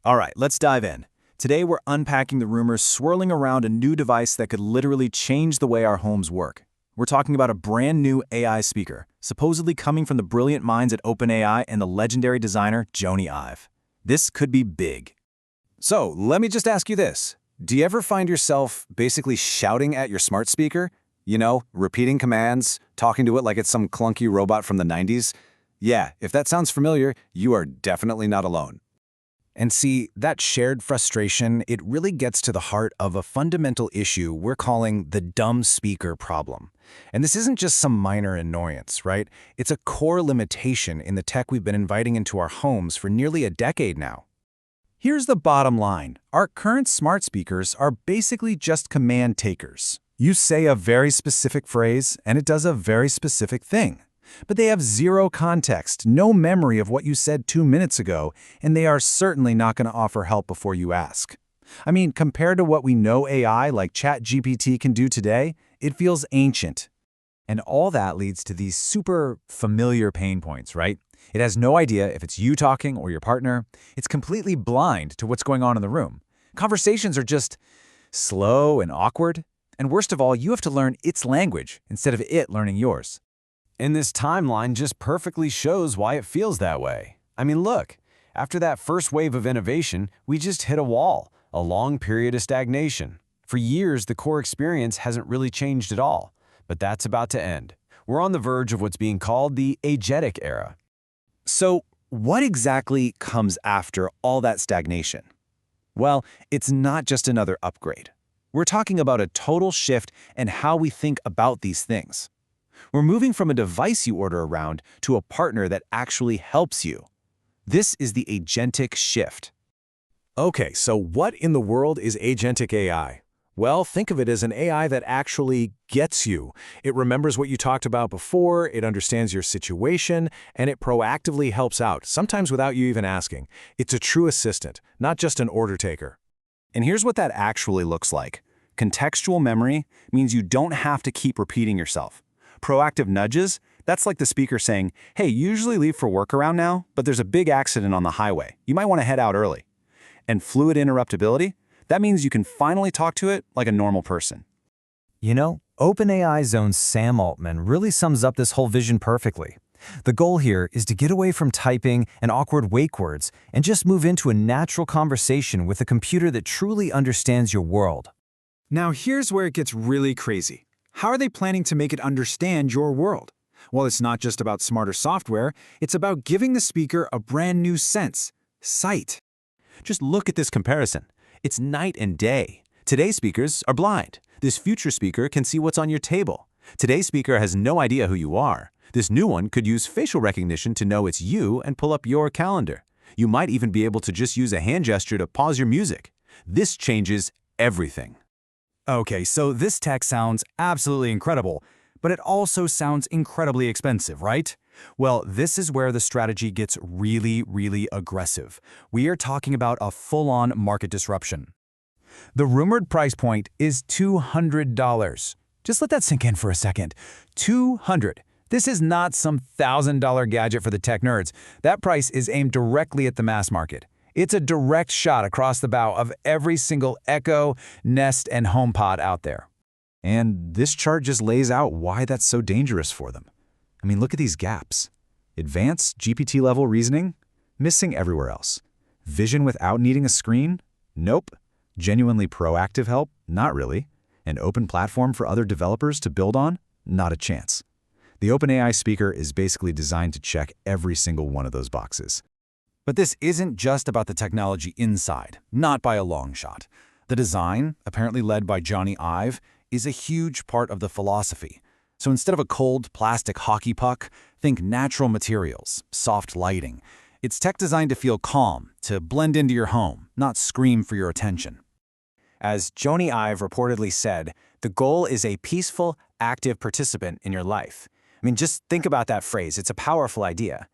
All right, let's dive in. Today we're unpacking the rumors swirling around a new device that could literally change the way our homes work. We're talking about a brand new AI speaker, supposedly coming from the brilliant minds at OpenAI and the legendary designer Jony Ive. This could be big. So, let me just ask you this. Do you ever find yourself basically shouting at your smart speaker? You know, repeating commands, talking to it like it's some clunky robot from the 90s? Yeah, if that sounds familiar, you are definitely not alone. And see, that shared frustration, it really gets to the heart of a fundamental issue we're calling the dumb speaker problem. And this isn't just some minor annoyance, right? It's a core limitation in the tech we've been inviting into our homes for nearly a decade now. Here's the bottom line. Our current smart speakers are basically just command takers. You say a very specific phrase, and it does a very specific thing. But they have zero context, no memory of what you said 2 minutes ago, and they are certainly not going to offer help before you ask. I mean, compared to what we know AI like ChatGPT can do today, it feels ancient. And all that leads to these super familiar pain points, right? It has no idea if it's you talking or your partner. It's completely blind to what's going on in the room. Conversations are just slow and awkward. And worst of all, you have to learn its language instead of it learning yours. And this timeline just perfectly shows why it feels that way. I mean, look, after that first wave of innovation, we just hit a wall, a long period of stagnation. For years, the core experience hasn't really changed at all, but that's about to end. We're on the verge of what's being called the agentic era. So, what exactly comes after all that stagnation? Well, it's not just another upgrade. We're talking about a total shift in how we think about these things. We're moving from a device you order around to a partner that actually helps you. This is the agentic shift. Okay, so what in the world is agentic AI? Well, think of it as an AI that actually gets you. It remembers what you talked about before, it understands your situation, and it proactively helps out, sometimes without you even asking. It's a true assistant, not just an order taker. And here's what that actually looks like. Contextual memory means you don't have to keep repeating yourself. Proactive nudges, that's like the speaker saying, hey, you usually leave for work around now, but there's a big accident on the highway. You might want to head out early. And fluid interruptibility, that means you can finally talk to it like a normal person. You know, OpenAI's own Sam Altman really sums up this whole vision perfectly. The goal here is to get away from typing and awkward wake words and just move into a natural conversation with a computer that truly understands your world. Now here's where it gets really crazy. How are they planning to make it understand your world? Well, it's not just about smarter software, it's about giving the speaker a brand new sense, sight. Just look at this comparison. It's night and day. Today's speakers are blind. This future speaker can see what's on your table. Today's speaker has no idea who you are. This new one could use facial recognition to know it's you and pull up your calendar. You might even be able to just use a hand gesture to pause your music. This changes everything. Okay, so this tech sounds absolutely incredible, but it also sounds incredibly expensive, right? Well, this is where the strategy gets really aggressive. We are talking about a full-on market disruption. The rumored price point is $200. Just let that sink in for a second. $200. This is not some $1,000 gadget for the tech nerds. That price is aimed directly at the mass market. It's a direct shot across the bow of every single Echo, Nest, and HomePod out there. And this chart just lays out why that's so dangerous for them. I mean, look at these gaps. Advanced GPT-level reasoning? Missing everywhere else. Vision without needing a screen? Nope. Genuinely proactive help? Not really. An open platform for other developers to build on? Not a chance. The OpenAI speaker is basically designed to check every single one of those boxes. But this isn't just about the technology inside, not by a long shot. The design, apparently led by Jony Ive, is a huge part of the philosophy. So instead of a cold plastic hockey puck, think natural materials, soft lighting. It's tech designed to feel calm, to blend into your home, not scream for your attention. As Jony Ive reportedly said, the goal is a peaceful, active participant in your life. I mean, just think about that phrase. It's a powerful idea.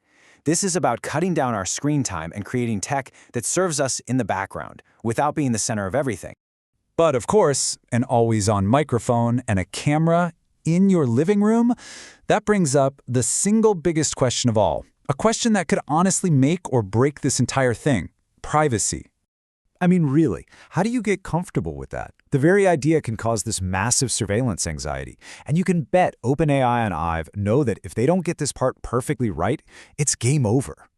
This is about cutting down our screen time and creating tech that serves us in the background, without being the center of everything. But of course, an always-on microphone and a camera in your living room, that brings up the single biggest question of all. A question that could honestly make or break this entire thing: privacy. I mean, really, how do you get comfortable with that? The very idea can cause this massive surveillance anxiety. And you can bet OpenAI and Ive know that if they don't get this part perfectly right, it's game over.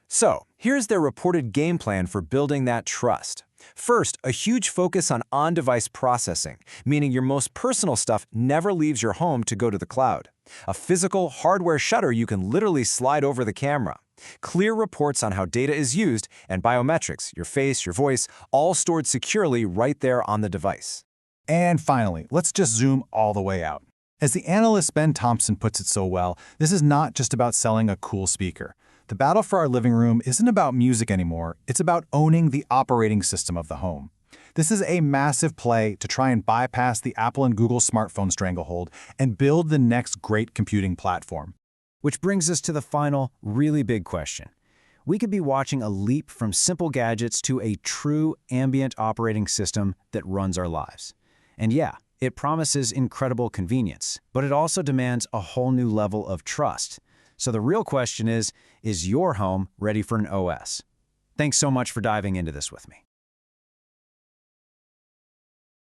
So, here's their reported game plan for building that trust. First, a huge focus on on-device processing, meaning your most personal stuff never leaves your home to go to the cloud. A physical hardware shutter you can literally slide over the camera. Clear reports on how data is used, and biometrics, your face, your voice, all stored securely right there on the device. And finally, let's just zoom all the way out. As the analyst Ben Thompson puts it so well, this is not just about selling a cool speaker. The battle for our living room isn't about music anymore, it's about owning the operating system of the home. This is a massive play to try and bypass the Apple and Google smartphone stranglehold and build the next great computing platform. Which brings us to the final, really big question. We could be watching a leap from simple gadgets to a true ambient operating system that runs our lives. And yeah, it promises incredible convenience, but it also demands a whole new level of trust. So the real question is your home ready for an OS? Thanks so much for diving into this with me.